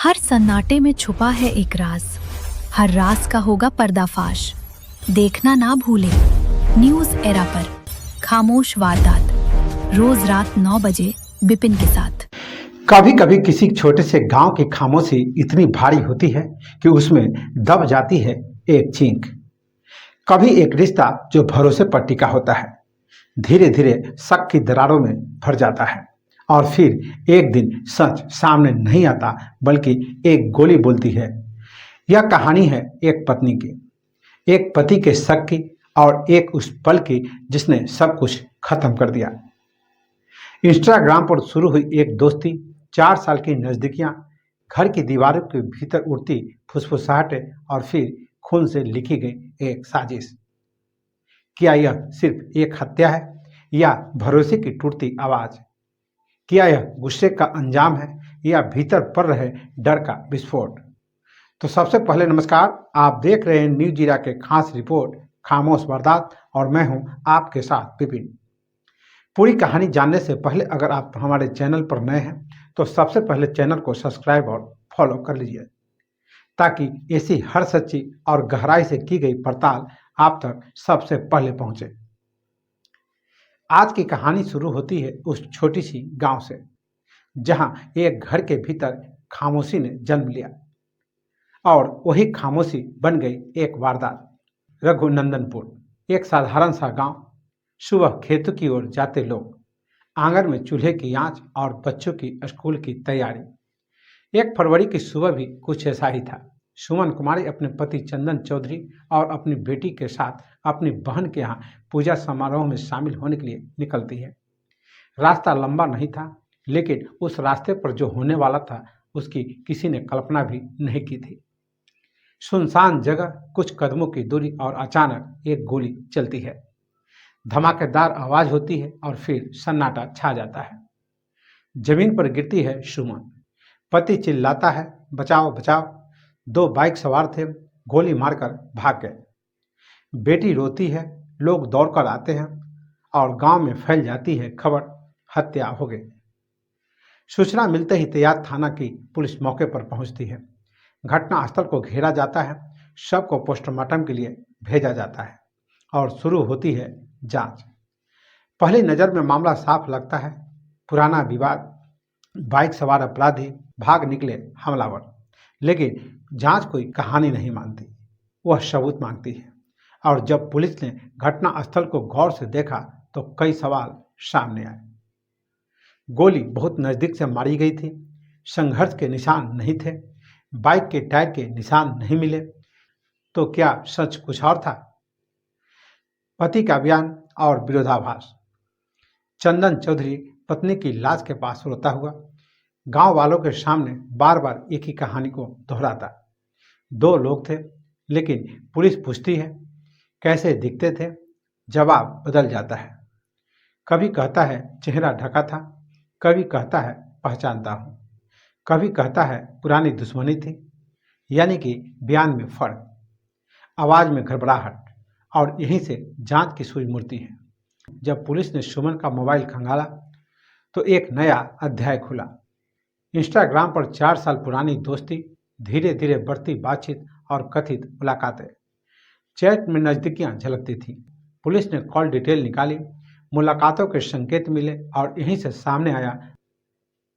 हर सन्नाटे में छुपा है एक राज। हर राज का होगा पर्दाफाश। देखना ना भूले न्यूज़ एरा पर खामोश वारदात, रोज रात 9 बजे बिपिन के साथ। कभी कभी किसी छोटे से गांव की खामोशी इतनी भारी होती है कि उसमें दब जाती है एक चीख। कभी एक रिश्ता जो भरोसे पर टिका होता है धीरे धीरे शक की दरारों में भर जाता है, और फिर एक दिन सच सामने नहीं आता बल्कि एक गोली बोलती है। यह कहानी है एक पत्नी की, एक पति के शक की, और एक उस पल की जिसने सब कुछ खत्म कर दिया। इंस्टाग्राम पर शुरू हुई एक दोस्ती, 4 साल की नजदीकियां, घर की दीवारों के भीतर उड़ती फुसफुसाहटें, और फिर खून से लिखी गई एक साजिश। क्या यह सिर्फ एक हत्या है या भरोसे की टूटती आवाज? क्या यह गुस्से का अंजाम है या भीतर पड़ रहे डर का विस्फोट? तो सबसे पहले नमस्कार, आप देख रहे हैं न्यूज़ जीरा के खास रिपोर्ट खामोश वारदात, और मैं हूं आपके साथ विपिन। पूरी कहानी जानने से पहले अगर आप हमारे चैनल पर नए हैं तो सबसे पहले चैनल को सब्सक्राइब और फॉलो कर लीजिए, ताकि ऐसी हर सच्ची और गहराई से की गई पड़ताल आप तक सबसे पहले पहुंचे। आज की कहानी शुरू होती है उस छोटी सी गांव से, जहां एक घर के भीतर खामोशी ने जन्म लिया, और वही खामोशी बन गई एक वारदात। रघुनंदनपुर, एक साधारण सा गांव। सुबह खेतों की ओर जाते लोग, आंगन में चूल्हे की आंच और बच्चों की स्कूल की तैयारी। 1 फरवरी की सुबह भी कुछ ऐसा ही था। सुमन कुमारी अपने पति चंदन चौधरी और अपनी बेटी के साथ अपनी बहन के यहाँ पूजा समारोह में शामिल होने के लिए निकलती है। रास्ता लंबा नहीं था, लेकिन उस रास्ते पर जो होने वाला था उसकी किसी ने कल्पना भी नहीं की थी। सुनसान जगह, कुछ कदमों की दूरी, और अचानक एक गोली चलती है। धमाकेदार आवाज होती है और फिर सन्नाटा छा जाता है। जमीन पर गिरती है सुमन। पति चिल्लाता है, बचाओ बचाओ। 2 बाइक सवार थे, गोली मारकर भाग गए। बेटी रोती है, लोग दौड़कर आते हैं, और गांव में फैल जाती है खबर, हत्या हो गई। सूचना मिलते ही तैयार थाना की पुलिस मौके पर पहुंचती है। घटनास्थल को घेरा जाता है, शव को पोस्टमार्टम के लिए भेजा जाता है, और शुरू होती है जांच। पहली नजर में मामला साफ लगता है, पुराना विवाद, बाइक सवार अपराधी, भाग निकले हमलावर। लेकिन जांच कोई कहानी नहीं मानती, वह सबूत मांगती है। और जब पुलिस ने घटनास्थल को गौर से देखा तो कई सवाल सामने आए। गोली बहुत नजदीक से मारी गई थी, संघर्ष के निशान नहीं थे, बाइक के टायर के निशान नहीं मिले। तो क्या सच कुछ और था? पति का बयान और विरोधाभास। चंदन चौधरी पत्नी की लाश के पास रोता हुआ गांव वालों के सामने बार बार एक ही कहानी को दोहराता। 2 लोग थे, लेकिन पुलिस पूछती है कैसे दिखते थे, जवाब बदल जाता है। कभी कहता है चेहरा ढका था, कभी कहता है पहचानता हूं, कभी कहता है पुरानी दुश्मनी थी। यानी कि बयान में फर्क, आवाज में घबराहट, और यहीं से जांच की सुई मुड़ती है। जब पुलिस ने सुमन का मोबाइल खंगाला तो एक नया अध्याय खुला। इंस्टाग्राम पर 4 साल पुरानी दोस्ती, धीरे धीरे बढ़ती बातचीत और कथित मुलाकातें। चैट में नजदीकियां झलकती थी। पुलिस ने कॉल डिटेल निकाली, मुलाकातों के संकेत मिले, और यहीं से सामने आया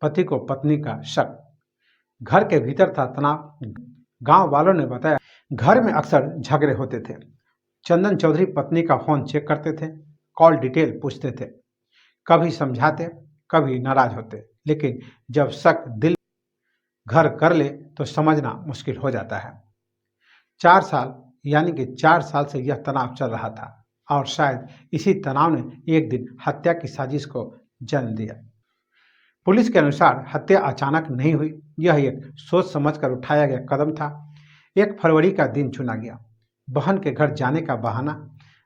पति को पत्नी का शक। घर के भीतर था तनाव। गांव वालों ने बताया घर में अक्सर झगड़े होते थे। चंदन चौधरी पत्नी का फोन चेक करते थे, कॉल डिटेल पूछते थे, कभी समझाते, कभी नाराज होते। लेकिन जब शक दिल घर कर ले तो समझना मुश्किल हो जाता है। 4 साल, यानी कि 4 साल से यह तनाव चल रहा था, और शायद इसी तनाव ने एक दिन हत्या की साजिश को जन्म दिया। पुलिस के अनुसार हत्या अचानक नहीं हुई, यह एक सोच समझकर उठाया गया कदम था। 1 फरवरी का दिन चुना गया, बहन के घर जाने का बहाना,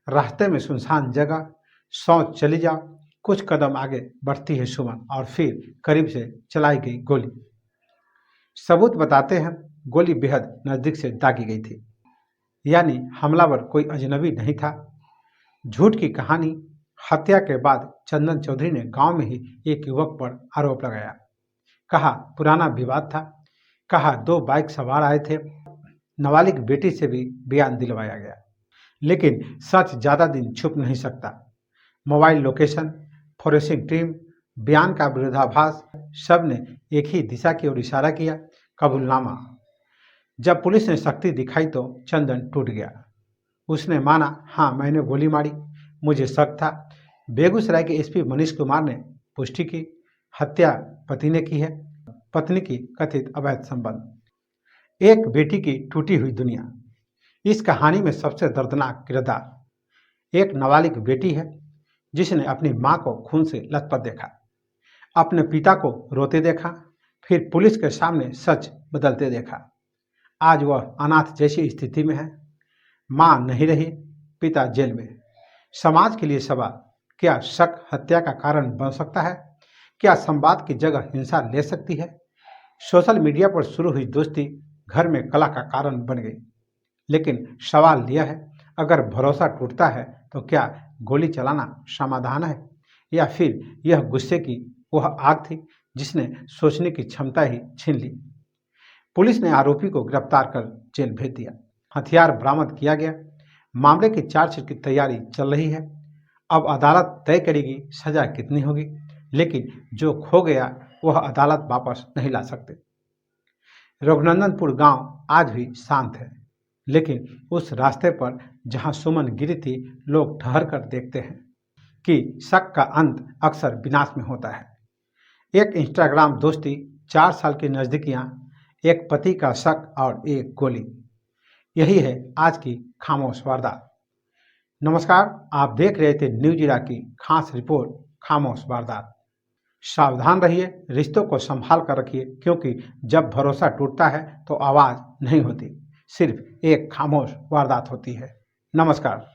रास्ते में सुनसान जगह, सोच चली जाओ। कुछ कदम आगे बढ़ती है सुमन, और फिर करीब से चलाई गई गोली। सबूत बताते हैं गोली बेहद नजदीक से दागी गई थी, यानी हमलावर कोई अजनबी नहीं था। झूठ की कहानी। हत्या के बाद चंदन चौधरी ने गांव में ही एक युवक पर आरोप लगाया। कहा पुराना विवाद था, कहा 2 बाइक सवार आए थे। नाबालिग बेटी से भी बयान दिलवाया गया, लेकिन सच ज्यादा दिन छुप नहीं सकता। मोबाइल लोकेशन, फोरेंसिक टीम, बयान का विरोधाभास, सब ने एक ही दिशा की ओर इशारा किया, कबूलनामा। जब पुलिस ने शक्ति दिखाई तो चंदन टूट गया। उसने माना, हाँ मैंने गोली मारी, मुझे शक था। बेगूसराय के एसपी मनीष कुमार ने पुष्टि की, हत्या पति ने की है, पत्नी की कथित अवैध संबंध। एक बेटी की टूटी हुई दुनिया। इस कहानी में सबसे दर्दनाक किरदार एक नाबालिग बेटी है, जिसने अपनी मां को खून से लथपथ देखा, अपने पिता को रोते देखा, फिर पुलिस के सामने सच बदलते देखा। आज वह अनाथ जैसी स्थिति में है। मां नहीं रही, पिता जेल में। समाज के लिए सवाल, क्या शक हत्या का कारण बन सकता है? क्या संवाद की जगह हिंसा ले सकती है? सोशल मीडिया पर शुरू हुई दोस्ती घर में कलह का कारण बन गई। लेकिन सवाल यह है, अगर भरोसा टूटता है तो क्या गोली चलाना समाधान है, या फिर यह गुस्से की वह आग थी जिसने सोचने की क्षमता ही छीन ली? पुलिस ने आरोपी को गिरफ्तार कर जेल भेज दिया, हथियार बरामद किया गया। मामले की चार्जशीट की तैयारी चल रही है। अब अदालत तय करेगी सजा कितनी होगी, लेकिन जो खो गया वह अदालत वापस नहीं ला सकते। रघुनंदनपुर गांव आज भी शांत है, लेकिन उस रास्ते पर जहां सुमन गिरी थी, लोग ठहर कर देखते हैं कि शक का अंत अक्सर विनाश में होता है। एक इंस्टाग्राम दोस्ती, 4 साल की नजदीकियां, एक पति का शक और एक गोली। यही है आज की खामोश वारदात। नमस्कार, आप देख रहे थे न्यूज इरा की खास रिपोर्ट खामोश वारदात। सावधान रहिए, रिश्तों को संभाल कर रखिए, क्योंकि जब भरोसा टूटता है तो आवाज नहीं होती, सिर्फ एक खामोश वारदात होती है। नमस्कार।